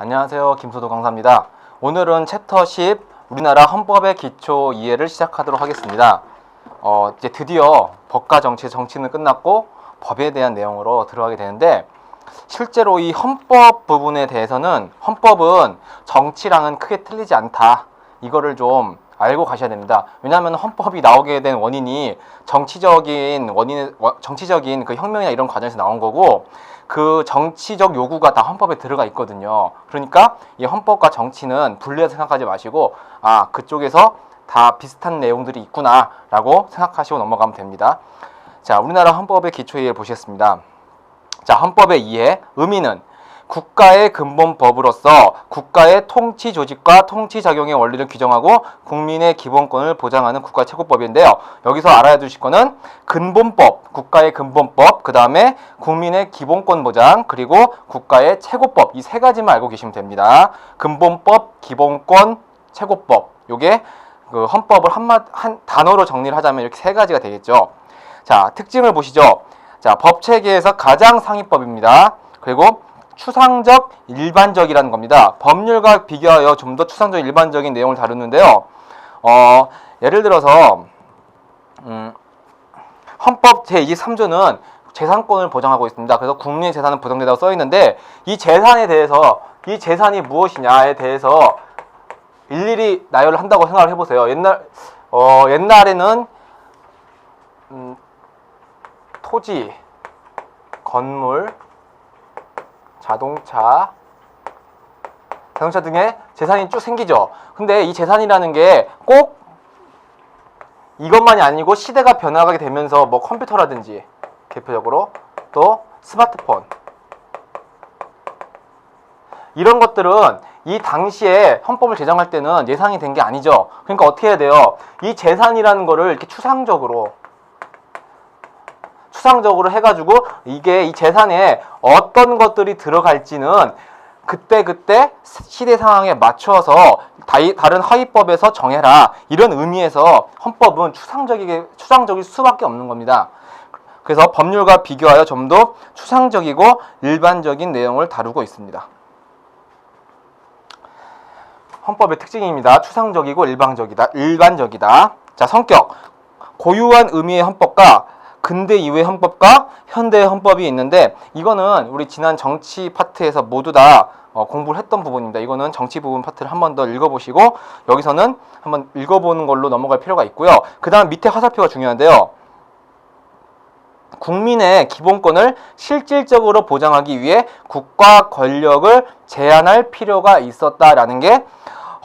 안녕하세요. 김소도 강사입니다. 오늘은 챕터 10 우리나라 헌법의 기초 이해를 시작하도록 하겠습니다. 이제 드디어 법과 정치는 끝났고 법에 대한 내용으로 들어가게 되는데, 실제로 이 헌법 부분에 대해서는 헌법은 정치랑은 크게 틀리지 않다. 이거를 좀 알고 가셔야 됩니다. 왜냐하면 헌법이 나오게 된 원인이 정치적인 그 혁명이나 이런 과정에서 나온 거고, 그 정치적 요구가 다 헌법에 들어가 있거든요. 그러니까 이 헌법과 정치는 분리해서 생각하지 마시고, 그쪽에서 다 비슷한 내용들이 있구나 라고 생각하시고 넘어가면 됩니다. 자, 우리나라 헌법의 기초이해 보시겠습니다. 자, 헌법의 이해, 의미는 국가의 근본법으로서 국가의 통치 조직과 통치 작용의 원리를 규정하고 국민의 기본권을 보장하는 국가 최고법인데요. 여기서 알아야 두실 거는 근본법, 국가의 근본법, 그 다음에 국민의 기본권 보장, 그리고 국가의 최고법, 이 세 가지만 알고 계시면 됩니다. 근본법, 기본권, 최고법. 요게 그 헌법을 한 단어로 정리를 하자면 이렇게 세 가지가 되겠죠. 자, 특징을 보시죠. 자, 법 체계에서 가장 상위법입니다. 그리고 추상적, 일반적이라는 겁니다. 법률과 비교하여 좀 더 추상적, 일반적인 내용을 다루는데요. 예를 들어서 헌법 제23조는 재산권을 보장하고 있습니다. 그래서 국민의 재산은 보장된다고 써 있는데, 이 재산에 대해서, 이 재산이 무엇이냐에 대해서 일일이 나열을 한다고 생각을 해보세요. 옛날에는 토지, 건물, 자동차 등의 재산이 쭉 생기죠. 근데 이 재산이라는 게 꼭 이것만이 아니고 시대가 변화하게 되면서 뭐 컴퓨터라든지, 대표적으로 또 스마트폰, 이런 것들은 이 당시에 헌법을 제정할 때는 예상이 된 게 아니죠. 그러니까 어떻게 해야 돼요? 이 재산이라는 거를 이렇게 추상적으로 해가지고 이게 이 재산에 어떤 것들이 들어갈지는 그때 시대 상황에 맞춰서 다른 하위법에서 정해라, 이런 의미에서 헌법은 추상적일 수밖에 없는 겁니다. 그래서 법률과 비교하여 좀 더 추상적이고 일반적인 내용을 다루고 있습니다. 헌법의 특징입니다. 추상적이고 일반적이다. 자, 성격. 고유한 의미의 헌법과 근대 이후의 헌법과 현대의 헌법이 있는데, 이거는 우리 지난 정치 파트에서 모두 다 공부를 했던 부분입니다. 이거는 정치 부분 파트를 한 번 더 읽어보시고 여기서는 한번 읽어보는 걸로 넘어갈 필요가 있고요. 그 다음 밑에 화살표가 중요한데요. 국민의 기본권을 실질적으로 보장하기 위해 국가 권력을 제한할 필요가 있었다라는 게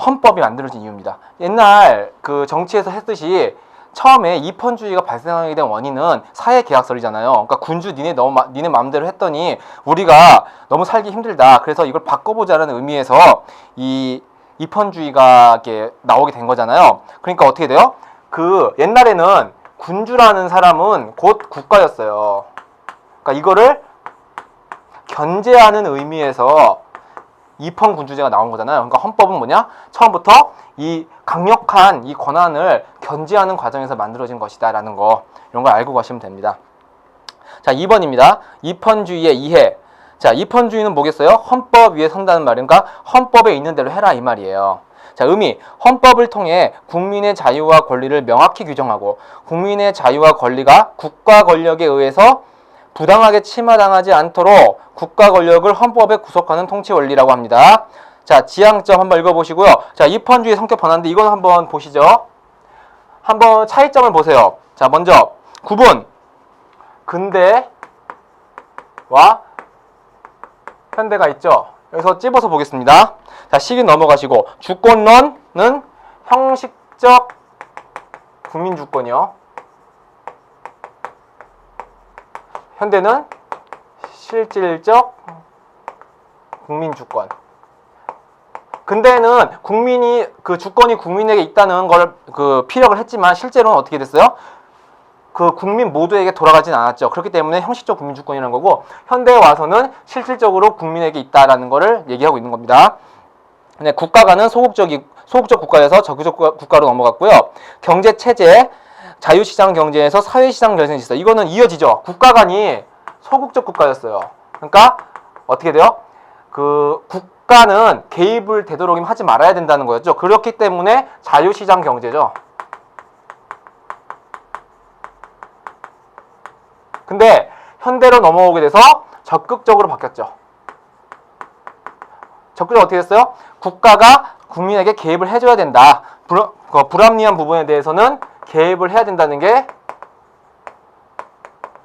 헌법이 만들어진 이유입니다. 옛날 그 정치에서 했듯이 처음에 입헌주의가 발생하게 된 원인은 사회계약설이잖아요. 그러니까 군주 니네 마음대로 했더니 우리가 너무 살기 힘들다. 그래서 이걸 바꿔보자는 의미에서 이 입헌주의가 이렇게 나오게 된 거잖아요. 그러니까 어떻게 돼요? 그 옛날에는 군주라는 사람은 곧 국가였어요. 그러니까 이거를 견제하는 의미에서 입헌군주제가 나온 거잖아요. 그러니까 헌법은 뭐냐? 처음부터 이 강력한 이 권한을 견제하는 과정에서 만들어진 것이다 라는 거, 이런 걸 알고 가시면 됩니다. 자, 2번입니다. 입헌주의의 이해. 자, 입헌주의는 뭐겠어요? 헌법 위에 선다는 말인가? 헌법에 있는 대로 해라, 이 말이에요. 자, 의미. 헌법을 통해 국민의 자유와 권리를 명확히 규정하고 국민의 자유와 권리가 국가 권력에 의해서 부당하게 침하당하지 않도록 국가 권력을 헌법에 구속하는 통치 원리라고 합니다. 자, 지향점 한번 읽어보시고요. 자, 입헌주의 성격 변화인데 이거 한번 보시죠. 한번 차이점을 보세요. 자, 먼저 구분. 근대와 현대가 있죠. 여기서 찝어서 보겠습니다. 자, 시기 넘어가시고, 주권론은 형식적 국민주권이요. 현대는 실질적 국민주권. 근대는 국민이 그 주권이 국민에게 있다는 걸 피력을 했지만 실제로는 어떻게 됐어요? 그 국민 모두에게 돌아가진 않았죠. 그렇기 때문에 형식적 국민주권이라는 거고, 현대에 와서는 실질적으로 국민에게 있다라는 거를 얘기하고 있는 겁니다. 네, 국가관은 소극적 국가에서 적극적 국가로 넘어갔고요. 경제 체제, 자유시장 경제에서 사회시장 결선이 있어요. 이거는 이어지죠. 국가관이 소극적 국가였어요. 그러니까 어떻게 돼요? 국가는 개입을 되도록이면 하지 말아야 된다는 거였죠. 그렇기 때문에 자유시장 경제죠. 근데 현대로 넘어오게 돼서 적극적으로 바뀌었죠. 적극적으로 어떻게 됐어요? 국가가 국민에게 개입을 해줘야 된다. 불합리한 부분에 대해서는 개입을 해야 된다는 게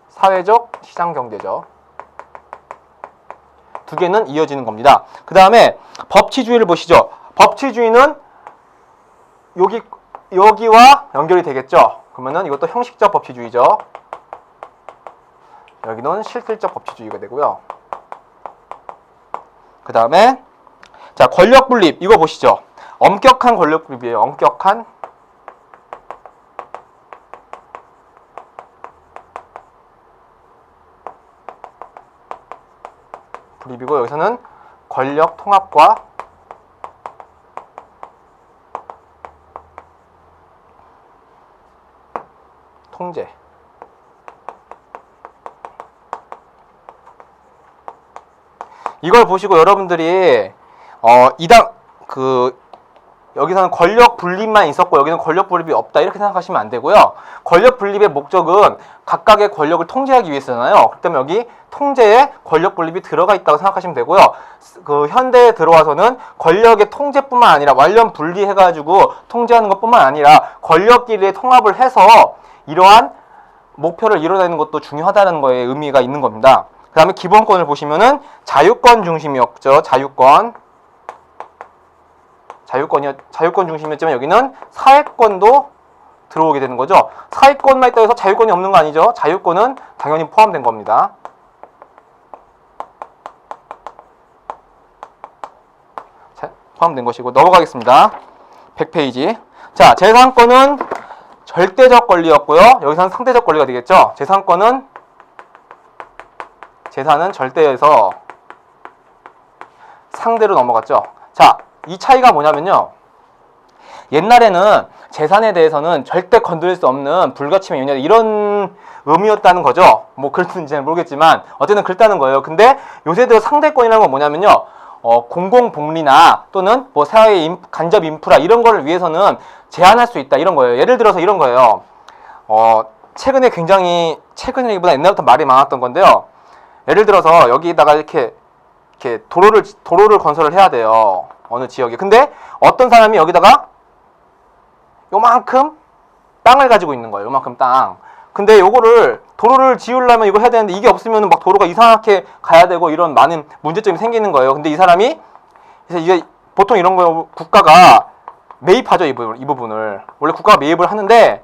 사회적 시장 경제죠. 두 개는 이어지는 겁니다. 그 다음에 법치주의를 보시죠. 법치주의는 여기와 연결이 되겠죠. 그러면은 이것도 형식적 법치주의죠. 여기는 실질적 법치주의가 되고요. 그 다음에 자, 권력 분립 이거 보시죠. 엄격한 권력 분립이에요. 엄격한 분립이고 여기서는 권력 통합과 통제. 이걸 보시고 여러분들이 여기서는 권력 분립만 있었고 여기는 권력 분립이 없다 이렇게 생각하시면 안 되고요. 권력 분립의 목적은 각각의 권력을 통제하기 위해서잖아요. 그렇기 때문에 여기 통제에 권력 분립이 들어가 있다고 생각하시면 되고요. 그 현대에 들어와서는 권력의 통제뿐만 아니라 완전 분리해가지고 통제하는 것뿐만 아니라 권력끼리의 통합을 해서 이러한 목표를 이뤄내는 것도 중요하다는 거에 의미가 있는 겁니다. 그 다음에 기본권을 보시면은 자유권 중심이었죠. 자유권 중심이었지만 여기는 사회권도 들어오게 되는 거죠. 사회권만 있다고 해서 자유권이 없는 거 아니죠. 자유권은 당연히 포함된 겁니다. 자, 포함된 것이고 넘어가겠습니다. 100페이지. 자, 재산권은 절대적 권리였고요. 여기서는 상대적 권리가 되겠죠. 재산은 절대에서 상대로 넘어갔죠. 자, 이 차이가 뭐냐면요. 옛날에는 재산에 대해서는 절대 건드릴 수 없는 불가침의 윤회 이런 의미였다는 거죠. 뭐 그렇든지는 모르겠지만 어쨌든 그랬다는 거예요. 근데 요새 들어 상대권이라는 건 뭐냐면요. 공공복리나 또는 뭐 사회의 간접 인프라 이런 거를 위해서는 제한할 수 있다 이런 거예요. 예를 들어서 이런 거예요. 최근이기보다 옛날부터 말이 많았던 건데요. 예를 들어서 여기다가 이렇게 도로를 건설을 해야 돼요. 어느 지역에. 근데 어떤 사람이 여기다가 요만큼 땅을 가지고 있는 거예요. 요만큼 땅. 근데 요거를 도로를 지으려면 이거 해야 되는데 이게 없으면 막 도로가 이상하게 가야 되고 이런 많은 문제점이 생기는 거예요. 근데 이 사람이 그래서 이게 보통 이런 거 국가가 매입하죠. 이 부분을. 원래 국가가 매입을 하는데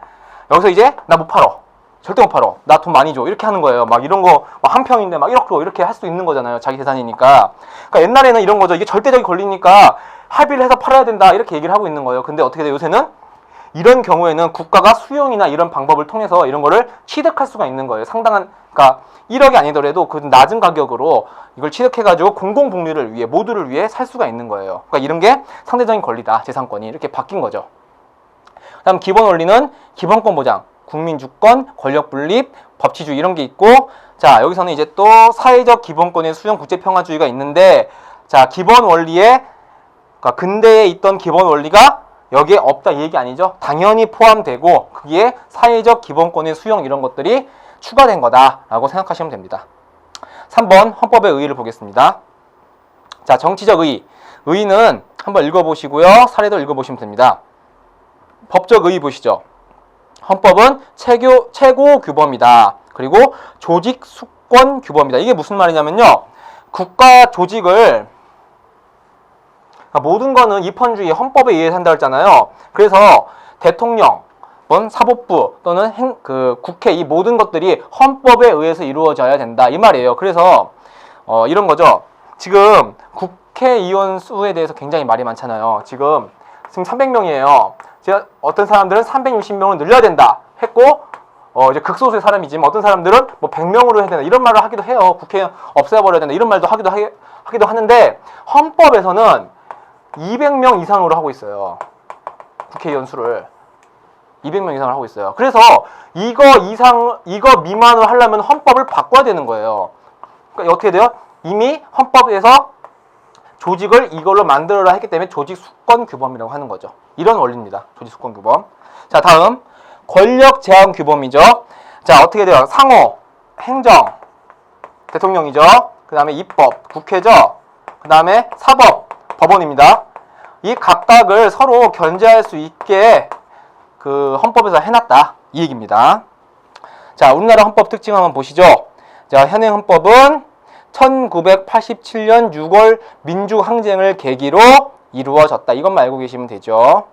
여기서 이제 나 못 팔어. 절대 못 팔어. 나 돈 많이 줘. 이렇게 하는 거예요. 막 이런 거 한 평인데 막 1억 줘. 이렇게 할 수 있는 거잖아요. 자기 재산이니까. 그러니까 옛날에는 이런 거죠. 이게 절대적인 권리니까 합의를 해서 팔아야 된다. 이렇게 얘기를 하고 있는 거예요. 근데 어떻게 돼요? 요새는 이런 경우에는 국가가 수용이나 이런 방법을 통해서 이런 거를 취득할 수가 있는 거예요. 상당한, 그러니까 1억이 아니더라도 그 낮은 가격으로 이걸 취득해가지고 공공복리를 위해, 모두를 위해 살 수가 있는 거예요. 그러니까 이런 게 상대적인 권리다. 재산권이. 이렇게 바뀐 거죠. 그 다음 기본 원리는 기본권 보장, 국민주권, 권력분립, 법치주의 이런 게 있고, 자, 여기서는 이제 또 사회적 기본권의 수용 국제평화주의가 있는데, 자, 기본 원리에, 그러니까 근대에 있던 기본 원리가 여기에 없다 이 얘기 아니죠. 당연히 포함되고 그게 사회적 기본권의 수용 이런 것들이 추가된 거다라고 생각하시면 됩니다. 3번 헌법의 의의를 보겠습니다. 자, 정치적 의의. 의의는 한번 읽어보시고요. 사례도 읽어보시면 됩니다. 법적 의의 보시죠. 헌법은 최고 규범이다. 그리고 조직 수권 규범이다. 이게 무슨 말이냐면요. 국가 조직을, 모든 거는 입헌주의 헌법에 의해 한다고 했잖아요. 그래서 대통령, 사법부 또는 국회 이 모든 것들이 헌법에 의해서 이루어져야 된다 이 말이에요. 그래서 이런 거죠. 지금 국회의원 수에 대해서 굉장히 말이 많잖아요. 지금 300명이에요. 제가 어떤 사람들은 360명을 늘려야 된다 했고 이제 극소수의 사람이지만 어떤 사람들은 뭐 100명으로 해야 된다 이런 말을 하기도 해요. 국회의원 없애버려야 된다 이런 말도 하기도 하는데 헌법에서는 200명 이상으로 하고 있어요. 국회의원 수를 200명 이상을 하고 있어요. 그래서 이거 미만으로 하려면 헌법을 바꿔야 되는 거예요. 그러니까 어떻게 돼요? 이미 헌법에서 조직을 이걸로 만들어라 했기 때문에 조직 수권 규범이라고 하는 거죠. 이런 원리입니다. 조직 수권 규범. 자, 다음 권력 제한 규범이죠. 자, 어떻게 돼요? 상호, 행정, 대통령이죠. 그 다음에 입법, 국회죠. 그 다음에 사법, 법원입니다. 이 각각을 서로 견제할 수 있게 그 헌법에서 해놨다. 이 얘기입니다. 자, 우리나라 헌법 특징 한번 보시죠. 자, 현행 헌법은 1987년 6월 민주항쟁을 계기로 이루어졌다. 이것만 알고 계시면 되죠.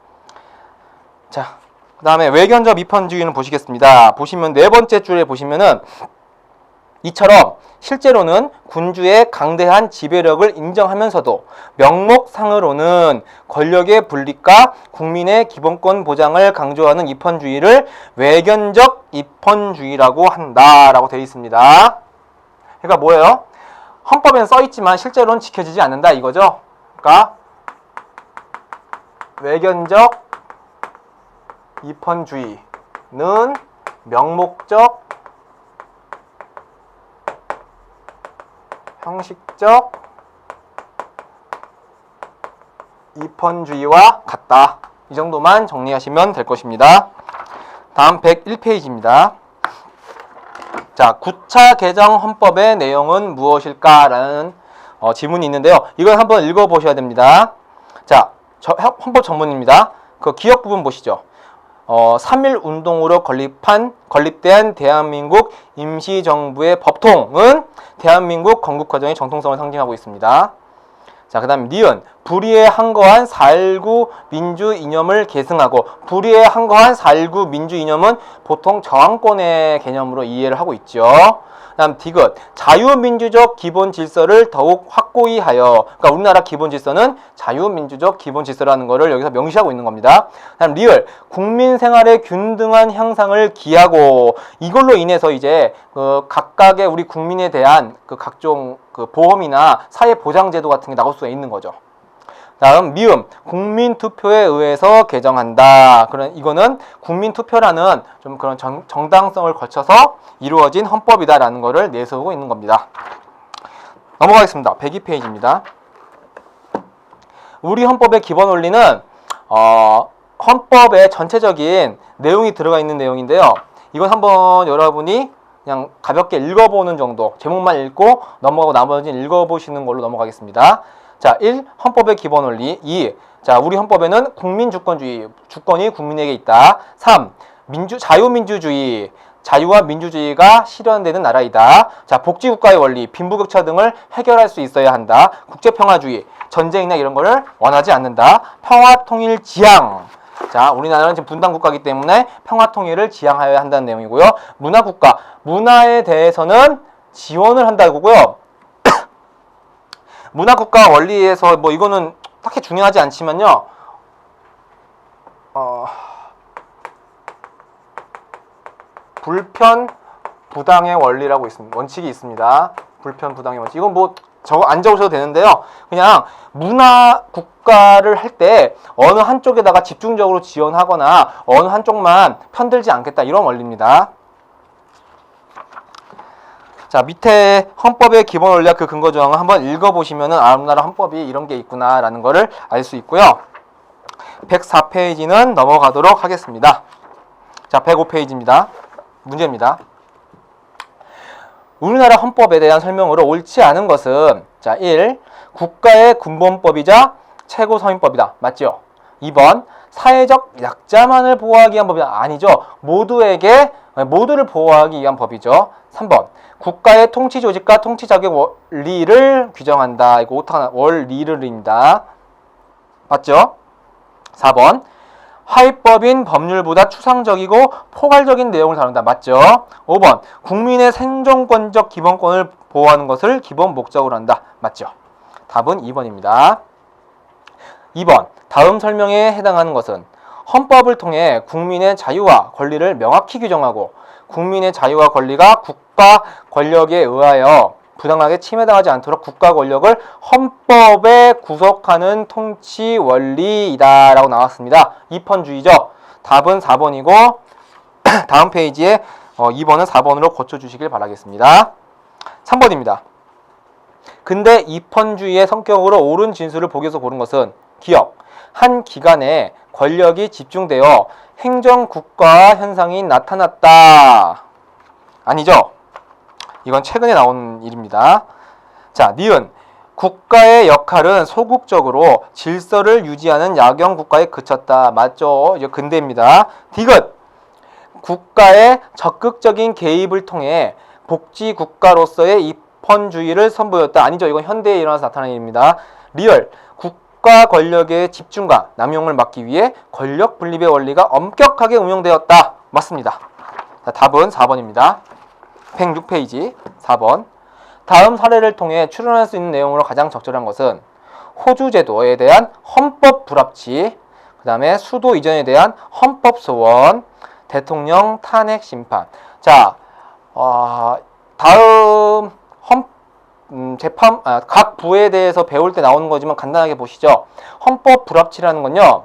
자, 그 다음에 외견적 입헌주의는 보시겠습니다. 보시면 네 번째 줄에 보시면은 이처럼 실제로는 군주의 강대한 지배력을 인정하면서도 명목상으로는 권력의 분립과 국민의 기본권 보장을 강조하는 입헌주의를 외견적 입헌주의라고 한다라고 되어 있습니다. 그러니까 뭐예요? 헌법에는 써 있지만 실제로는 지켜지지 않는다 이거죠. 그러니까 외견적 입헌주의는 명목적, 형식적 입헌주의와 같다. 이 정도만 정리하시면 될 것입니다. 다음 101페이지입니다. 자, 9차 개정 헌법의 내용은 무엇일까라는 지문이 있는데요. 이걸 한번 읽어보셔야 됩니다. 자, 헌법 전문입니다. 그 기억 부분 보시죠. 3.1 운동으로 건립된 대한민국 임시정부의 법통은 대한민국 건국과정의 정통성을 상징하고 있습니다. 자, 그 다음 니은 불의에 항거한 4.19 민주 이념을 계승하고, 불의에 항거한 4.19 민주 이념은 보통 저항권의 개념으로 이해를 하고 있죠. 그 다음 디귿 자유민주적 기본 질서를 더욱 확고히 하여, 그러니까 우리나라 기본 질서는 자유민주적 기본 질서라는 것을 여기서 명시하고 있는 겁니다. 그 다음 리을 국민 생활의 균등한 향상을 기하고, 이걸로 인해서 이제 그 각각의 우리 국민에 대한 그 각종 그 보험이나 사회보장제도 같은 게 나올 수가 있는 거죠. 다음 미음 국민투표에 의해서 개정한다. 이거는 국민투표라는 좀 그런 정당성을 거쳐서 이루어진 헌법이다라는 것을 내세우고 있는 겁니다. 넘어가겠습니다. 102페이지입니다. 우리 헌법의 기본 원리는 헌법의 전체적인 내용이 들어가 있는 내용인데요. 이건 한번 여러분이 그냥 가볍게 읽어보는 정도, 제목만 읽고 넘어가고 나머지는 읽어보시는 걸로 넘어가겠습니다. 자, 1. 헌법의 기본 원리. 2. 자, 우리 헌법에는 국민주권주의, 주권이 국민에게 있다. 3. 자유민주주의, 자유와 민주주의가 실현되는 나라이다. 자, 복지국가의 원리, 빈부격차 등을 해결할 수 있어야 한다. 국제평화주의, 전쟁이나 이런 거를 원하지 않는다. 평화통일 지향. 자, 우리나라는 지금 분단국가이기 때문에 평화통일을 지향하여야 한다는 내용이고요. 문화국가, 문화에 대해서는 지원을 한다고요. 문화국가 원리에서 뭐 이거는 딱히 중요하지 않지만요. 불편 부당의 원리라고 있습니다. 원칙이 있습니다. 불편 부당의 원칙. 이건 뭐 저거 안 적으셔도 되는데요. 그냥 문화 국가를 할 때 어느 한쪽에다가 집중적으로 지원하거나 어느 한쪽만 편들지 않겠다, 이런 원리입니다. 자, 밑에 헌법의 기본 원리와 그 근거 조항을 한번 읽어보시면은 우리나라 헌법이 이런 게 있구나라는 거를 알 수 있고요. 104페이지는 넘어가도록 하겠습니다. 자, 105페이지입니다. 문제입니다. 우리나라 헌법에 대한 설명으로 옳지 않은 것은, 자, 1. 국가의 근본법이자 최고 서민법이다. 맞죠? 2번. 사회적 약자만을 보호하기 위한 법이다. 아니죠. 모두를 보호하기 위한 법이죠. 3번. 국가의 통치 조직과 통치 자격 원리를 규정한다. 이거 오타가 원리를입니다. 맞죠? 4번. 하위법인 법률보다 추상적이고 포괄적인 내용을 다룬다. 맞죠? 5번. 국민의 생존권적 기본권을 보호하는 것을 기본 목적으로 한다. 맞죠? 답은 2번입니다. 2번. 다음 설명에 해당하는 것은 헌법을 통해 국민의 자유와 권리를 명확히 규정하고 국민의 자유와 권리가 국가 권력에 의하여 부당하게 침해당하지 않도록 국가 권력을 헌법에 구속하는 통치 원리이다 라고 나왔습니다. 입헌주의죠. 답은 4번이고 다음 페이지에 2번은 4번으로 고쳐주시길 바라겠습니다. 3번입니다. 근대 입헌주의의 성격으로 옳은 진술을 보기에서 고른 것은 기억. 한 기관에 권력이 집중되어 행정국가 현상이 나타났다. 아니죠. 이건 최근에 나온 일입니다. 자, 니은. 국가의 역할은 소극적으로 질서를 유지하는 야경국가에 그쳤다. 맞죠? 이제 근대입니다. 디귿. 국가의 적극적인 개입을 통해 복지국가로서의 입헌주의를 선보였다. 아니죠. 이건 현대에 일어나서 나타난 일입니다. 리얼. 국가 권력의 집중과 남용을 막기 위해 권력 분립의 원리가 엄격하게 운용되었다. 맞습니다. 자, 답은 4번입니다. 106페이지 4번. 다음 사례를 통해 추론할 수 있는 내용으로 가장 적절한 것은 호주 제도에 대한 헌법 불합치, 그 다음에 수도 이전에 대한 헌법 소원, 대통령 탄핵 심판. 자, 다음 각 부에 대해서 배울 때 나오는 거지만 간단하게 보시죠. 헌법 불합치라는 건요,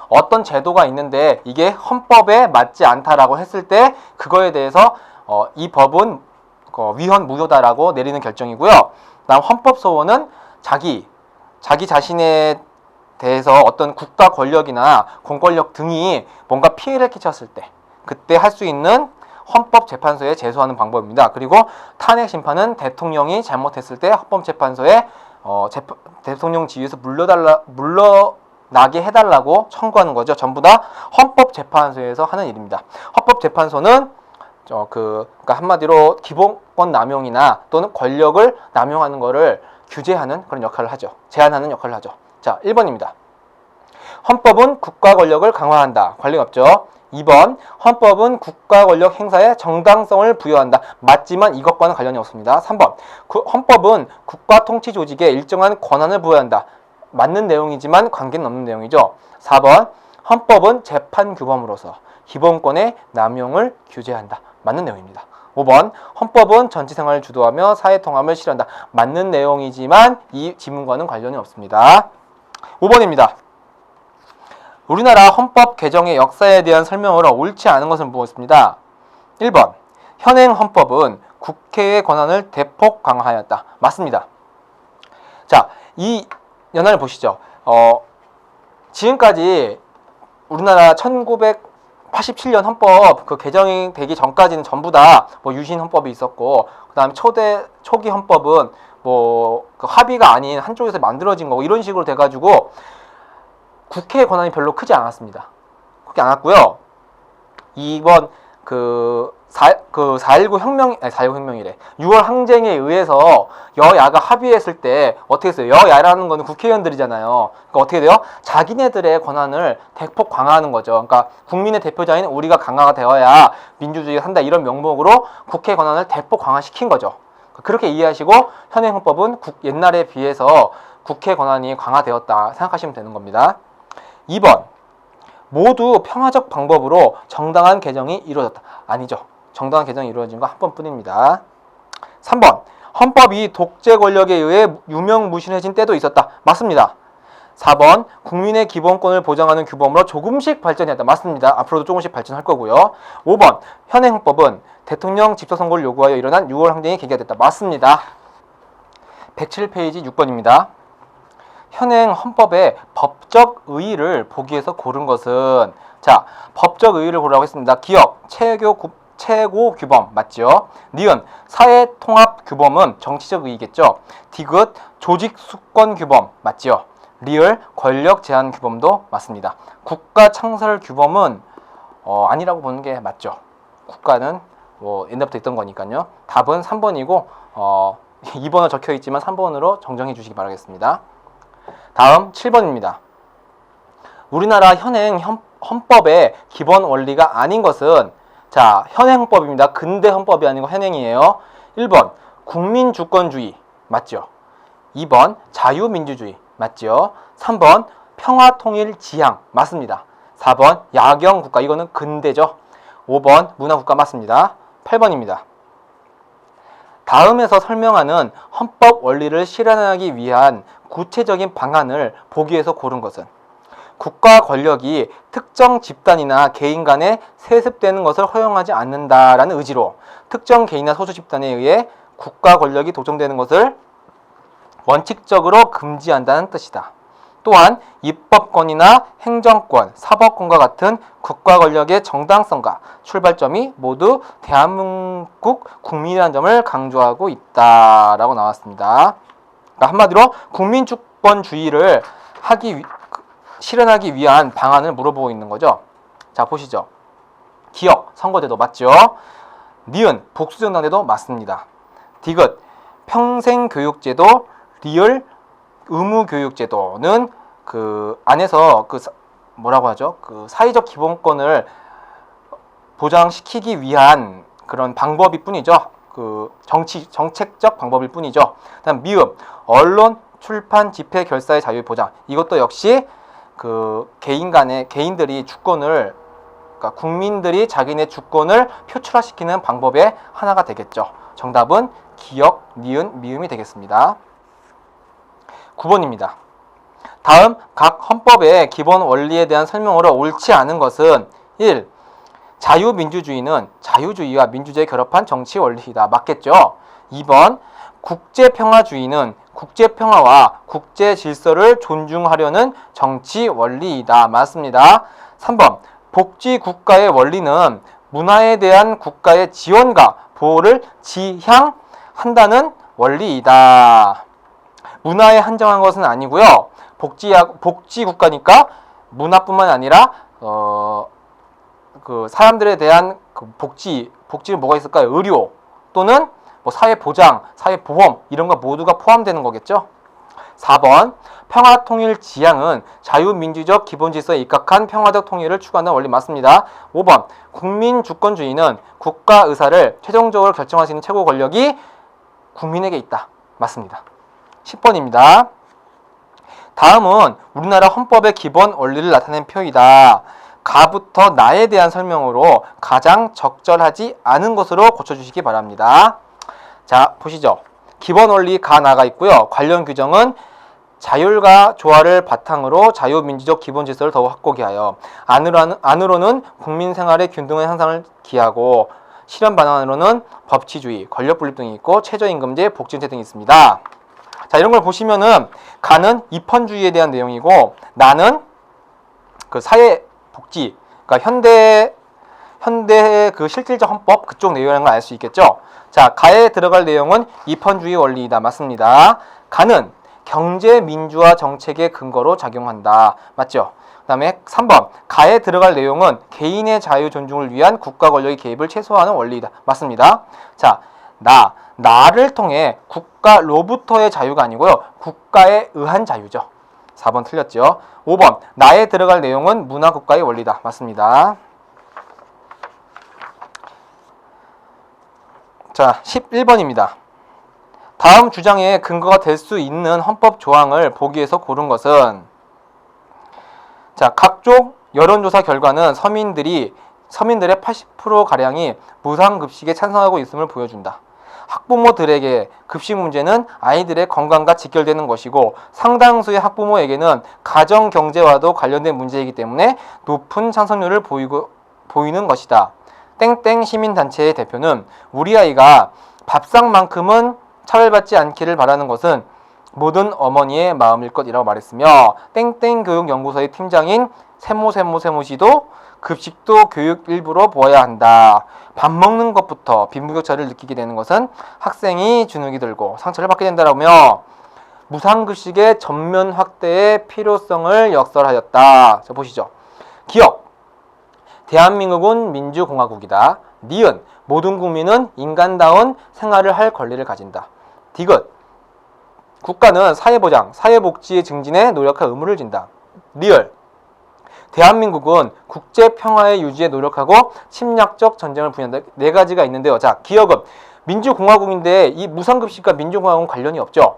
어떤 제도가 있는데 이게 헌법에 맞지 않다라고 했을 때 그거에 대해서 이 법은 위헌 무효다라고 내리는 결정이고요. 다음 헌법 소원은 자기 자신에 대해서 어떤 국가 권력이나 공권력 등이 뭔가 피해를 끼쳤을 때 그때 할 수 있는 헌법재판소에 제소하는 방법입니다. 그리고 탄핵 심판은 대통령이 잘못했을 때 헌법재판소에 대통령 지위에서 물러나게 해달라고 청구하는 거죠. 전부 다 헌법재판소에서 하는 일입니다. 헌법재판소는 그러니까 한마디로 기본권 남용이나 또는 권력을 남용하는 것을 규제하는 그런 역할을 하죠. 제한하는 역할을 하죠. 자, 1번입니다. 헌법은 국가 권력을 강화한다. 관련 없죠. 2번. 헌법은 국가 권력 행사에 정당성을 부여한다. 맞지만 이것과는 관련이 없습니다. 3번. 헌법은 국가 통치 조직에 일정한 권한을 부여한다. 맞는 내용이지만 관계는 없는 내용이죠. 4번. 헌법은 재판 규범으로서 기본권의 남용을 규제한다. 맞는 내용입니다. 5번. 헌법은 정치생활을 주도하며 사회통합을 실현한다. 맞는 내용이지만 이 지문과는 관련이 없습니다. 5번입니다. 우리나라 헌법 개정의 역사에 대한 설명으로 옳지 않은 것은 무엇입니다? 1번. 현행 헌법은 국회의 권한을 대폭 강화하였다. 맞습니다. 자, 이 연안을 보시죠. 지금까지 우리나라 1987년 헌법 그 개정이 되기 전까지는 전부 다 뭐 유신 헌법이 있었고, 그다음에 초기 헌법은 그 합의가 아닌 한쪽에서 만들어진 거고 이런 식으로 돼가지고 국회의 권한이 별로 크지 않았습니다. 크지 않았고요. 이번 4.19 혁명이래. 6월 항쟁에 의해서 여야가 합의했을 때 어떻게 했어요? 여야라는 거는 국회의원들이잖아요. 그러니까 어떻게 돼요? 자기네들의 권한을 대폭 강화하는 거죠. 그러니까 국민의 대표자인 우리가 강화가 되어야 민주주의가 산다 이런 명목으로 국회 권한을 대폭 강화시킨 거죠. 그렇게 이해하시고 현행 헌법은 옛날에 비해서 국회 권한이 강화되었다 생각하시면 되는 겁니다. 2번. 모두 평화적 방법으로 정당한 개정이 이루어졌다. 아니죠. 정당한 개정이 이루어진 거 한 번뿐입니다. 3번. 헌법이 독재 권력에 의해 유명무실해진 때도 있었다. 맞습니다. 4번. 국민의 기본권을 보장하는 규범으로 조금씩 발전했다. 맞습니다. 앞으로도 조금씩 발전할 거고요. 5번. 현행 헌법은 대통령 직접선거를 요구하여 일어난 6월 항쟁이 계기가 됐다. 맞습니다. 107페이지 6번입니다. 현행 헌법의 법적 의의를 보기 위해서 고른 것은, 자, 법적 의의를 고르라고 했습니다. 기억, 최고 규범 맞죠? 니은, 사회통합 규범은 정치적 의의겠죠? 디귿, 조직 수권 규범 맞죠? 리을, 권력 제한 규범도 맞습니다. 국가 창설 규범은 아니라고 보는 게 맞죠? 국가는 옛날부터 있던 거니까요. 답은 3번이고 2번은 적혀 있지만 3번으로 정정해 주시기 바라겠습니다. 다음 7번입니다. 우리나라 현행 헌법의 기본 원리가 아닌 것은, 자, 현행 헌법입니다. 근대 헌법이 아니고 현행이에요. 1번 국민주권주의 맞죠? 2번 자유민주주의 맞죠? 3번 평화통일지향 맞습니다. 4번 야경국가, 이거는 근대죠. 5번 문화국가 맞습니다. 8번입니다. 다음에서 설명하는 헌법 원리를 실현하기 위한 구체적인 방안을 보기 위해서 고른 것은, 국가 권력이 특정 집단이나 개인 간에 세습되는 것을 허용하지 않는다라는 의지로 특정 개인이나 소수 집단에 의해 국가 권력이 독점되는 것을 원칙적으로 금지한다는 뜻이다. 또한 입법권이나 행정권, 사법권과 같은 국가 권력의 정당성과 출발점이 모두 대한민국 국민이라는 점을 강조하고 있다라고 나왔습니다. 그러니까 한마디로 국민주권주의를 실현하기 위한 방안을 물어보고 있는 거죠. 자, 보시죠. 기역, 선거제도 맞죠? 니은, 복수정당제도 맞습니다. 디귿, 평생교육제도, 리을, 의무교육제도는 그 안에서 뭐라고 하죠? 그 사회적 기본권을 보장시키기 위한 그런 방법일 뿐이죠. 그 정책적 방법일 뿐이죠. 그다음 미음, 언론, 출판, 집회, 결사의 자유 보장. 이것도 역시 그 개인들이 주권을, 그러니까 국민들이 자기네 주권을 표출화시키는 방법의 하나가 되겠죠. 정답은 기역, 니은, 미음이 되겠습니다. 9번입니다. 다음 각 헌법의 기본 원리에 대한 설명으로 옳지 않은 것은 1. 자유민주주의는 자유주의와 민주주의에 결합한 정치 원리이다. 맞겠죠? 2번 국제평화주의는 국제평화와 국제질서를 존중하려는 정치 원리이다. 맞습니다. 3번 복지국가의 원리는 문화에 대한 국가의 지원과 보호를 지향한다는 원리이다. 문화에 한정한 것은 아니고요. 복지국가니까 문화뿐만 아니라 그 사람들에 대한 그 복지는 뭐가 있을까요? 의료 또는 뭐 사회보장, 사회보험 이런 거 모두가 포함되는 거겠죠. 4번 평화통일 지향은 자유민주적 기본질서에 입각한 평화적 통일을 추구하는 원리 맞습니다. 5번 국민주권주의는 국가 의사를 최종적으로 결정할 수 있는 최고 권력이 국민에게 있다. 맞습니다. 10번입니다. 다음은 우리나라 헌법의 기본 원리를 나타낸 표이다. 가부터 나에 대한 설명으로 가장 적절하지 않은 것으로 고쳐주시기 바랍니다. 자, 보시죠. 기본 원리 가, 나가 있고요. 관련 규정은 자율과 조화를 바탕으로 자유민주적 기본 질서를 더욱 확고히 하여 안으로는 국민 생활의 균등한 향상을 기하고 실현 방안으로는 법치주의, 권력분립 등이 있고 최저임금제, 복지정책 등이 있습니다. 자, 이런 걸 보시면은 가는 입헌주의에 대한 내용이고 나는 그 사회복지, 그러니까 현대 그 실질적 헌법 그쪽 내용이라는 걸 알 수 있겠죠. 자, 가에 들어갈 내용은 입헌주의 원리이다. 맞습니다. 가는 경제민주화 정책의 근거로 작용한다. 맞죠? 그 다음에 3번 가에 들어갈 내용은 개인의 자유 존중을 위한 국가 권력의 개입을 최소화하는 원리이다. 맞습니다. 자, 나를 통해 국가로부터의 자유가 아니고요. 국가에 의한 자유죠. 4번 틀렸죠. 5번 나에 들어갈 내용은 문화국가의 원리다. 맞습니다. 자, 11번입니다. 다음 주장의 근거가 될 수 있는 헌법 조항을 보기 위해서 고른 것은 자, 각종 여론조사 결과는 서민들의 80%가량이 무상급식에 찬성하고 있음을 보여준다. 학부모들에게 급식 문제는 아이들의 건강과 직결되는 것이고 상당수의 학부모에게는 가정 경제와도 관련된 문제이기 때문에 높은 찬성률을 보이는 것이다. 땡땡 시민단체의 대표는 우리 아이가 밥상만큼은 차별받지 않기를 바라는 것은 모든 어머니의 마음일 것이라고 말했으며 땡땡 교육연구소의 팀장인 세모씨도 급식도 교육 일부로 보아야 한다. 밥 먹는 것부터 빈부격차를 느끼게 되는 것은 학생이 주눅이 들고 상처를 받게 된다라며 무상급식의 전면 확대의 필요성을 역설하였다. 자, 보시죠. 기역. 대한민국은 민주공화국이다. 니은. 모든 국민은 인간다운 생활을 할 권리를 가진다. 디귿. 국가는 사회보장, 사회복지의 증진에 노력할 의무를 진다. 리을. 대한민국은 국제평화의 유지에 노력하고 침략적 전쟁을 부인한다. 네 가지가 있는데요. 자, 기역은 민주공화국인데 이 무상급식과 민주공화국은 관련이 없죠.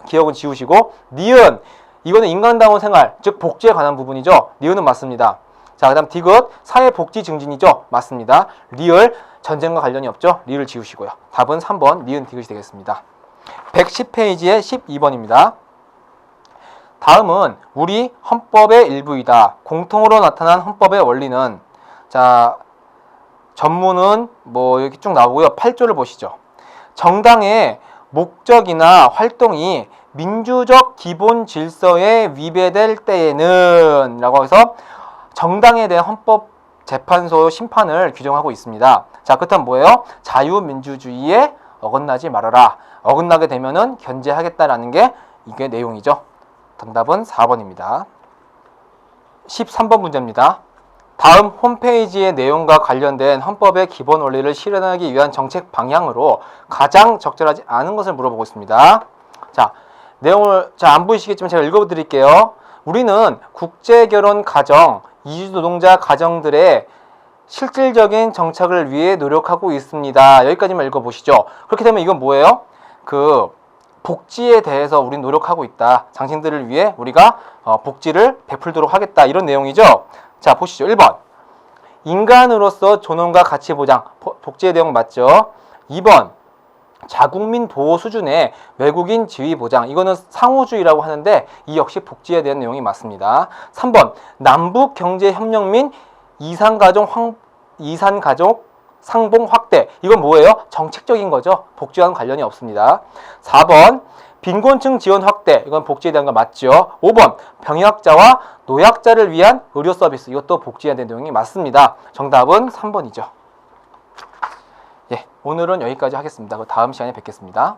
기역은 지우시고 니은. 이거는 인간다운 생활, 즉 복지에 관한 부분이죠. 니은은 맞습니다. 자, 그 다음 디귿. 사회복지 증진이죠. 맞습니다. 리을. 전쟁과 관련이 없죠. 리을 지우시고요. 답은 3번 니은 디귿이 되겠습니다. 110페이지의 12번입니다. 다음은 우리 헌법의 일부이다. 공통으로 나타난 헌법의 원리는 자, 전문은 뭐 이렇게 쭉 나오고요. 8조를 보시죠. 정당의 목적이나 활동이 민주적 기본 질서에 위배될 때에는 라고 해서 정당에 대한 헌법재판소 심판을 규정하고 있습니다. 자, 그렇다면 뭐예요? 자유민주주의에 어긋나지 말아라. 어긋나게 되면은 견제하겠다라는 게 이게 내용이죠. 정답은 4번입니다. 13번 문제입니다. 다음 홈페이지의 내용과 관련된 헌법의 기본 원리를 실현하기 위한 정책 방향으로 가장 적절하지 않은 것을 물어보고 있습니다. 자, 내용을 안 보이시겠지만 제가 읽어드릴게요. 우리는 국제결혼 가정, 이주노동자 가정들의 실질적인 정착을 위해 노력하고 있습니다. 여기까지만 읽어보시죠. 그렇게 되면 이건 뭐예요? 복지에 대해서 우린 노력하고 있다. 당신들을 위해 우리가 복지를 베풀도록 하겠다. 이런 내용이죠. 자, 보시죠. 1번. 인간으로서 존엄과 가치 보장. 복지의 내용 맞죠? 2번. 자국민 보호 수준의 외국인 지위 보장. 이거는 상호주의라고 하는데 이 역시 복지에 대한 내용이 맞습니다. 3번. 남북 경제 협력 및 이산가족 상봉 확대. 이건 뭐예요? 정책적인 거죠. 복지와는 관련이 없습니다. 4번. 빈곤층 지원 확대. 이건 복지에 대한 거 맞죠. 5번. 병약자와 노약자를 위한 의료 서비스. 이것도 복지에 대한 내용이 맞습니다. 정답은 3번이죠. 예, 오늘은 여기까지 하겠습니다. 다음 시간에 뵙겠습니다.